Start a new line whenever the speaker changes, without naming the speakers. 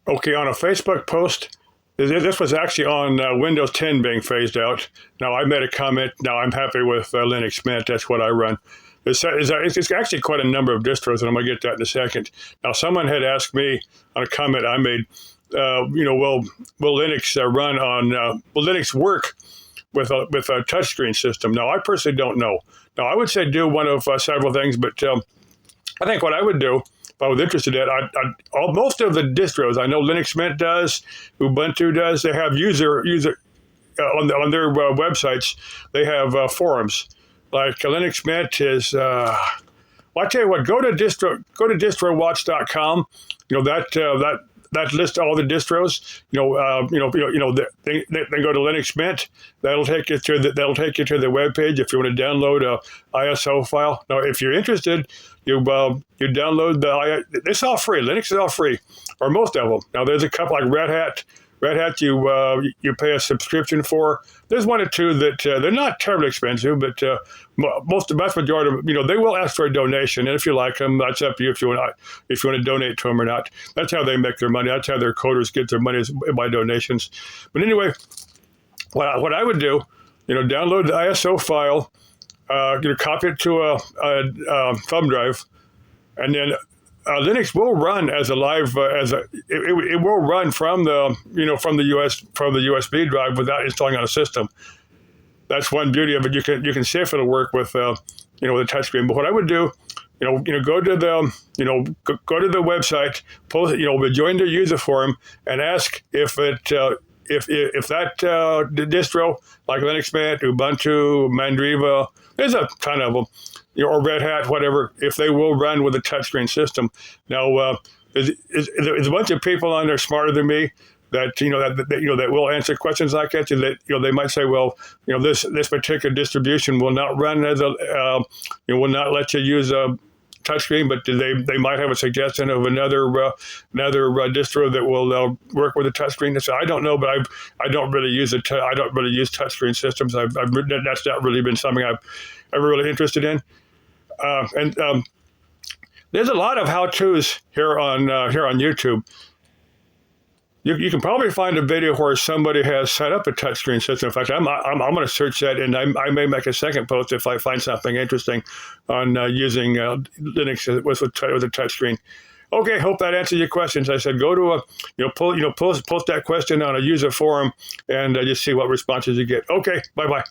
Okay, on a Facebook post, this was actually on Windows 10 being phased out. Now, I made a comment. Now, I'm happy with Linux Mint. That's what I run. It's actually quite a number of distros, and I'm going to get to that in a second. Now, someone had asked me on a comment I made, will Linux run on, will Linux work with a touchscreen system? Now, I personally don't know. Now, I would say do one of several things, but I think what I would do, if I was interested in it, most of the distros, I know Linux Mint does, Ubuntu does, they have on their websites, they have forums. Like Linux Mint is, well, I tell you what, go to distrowatch.com. That lists all the distros. Then go to Linux Mint. That'll take you to the web page if you want to download a ISO file. Now, if you're interested, you download it's all free. Linux is all free, or most of them. Now, there's a couple like Red Hat. Red Hat, you pay a subscription for. There's one or two that they're not terribly expensive, but the vast majority of them, they will ask for a donation, and if you like them, that's up to you if you want to donate to them or not. That's how they make their money. That's how their coders get their money, is by donations. But anyway, what I would do, download the ISO file, copy it to a thumb drive, and then Linux will run as a live it will run from the USB drive without installing on a system. That's one beauty of it. You can see if it'll work with the touchscreen. But what I would do, go to the website, post, join the user forum, and ask if that distro like Linux Mint, Ubuntu, Mandriva, there's a ton of them, or Red Hat, whatever, if they will run with a touchscreen system. Now, there's a bunch of people on there smarter than me that that will answer questions like that. They might say, well, this particular distribution will not run as will not let you use a touchscreen, but they might have a suggestion of another distro that will work with a touchscreen. So I don't know, but I don't really use I don't really use touchscreen systems. That's not really been something I've ever really interested in. And there's a lot of how-tos here on YouTube. You can probably find a video where somebody has set up a touchscreen system. In fact, I'm going to search that, and I may make a second post if I find something interesting on using Linux with a touchscreen. Okay, hope that answers your questions. I said go to post that question on a user forum and just see what responses you get. Okay, bye bye.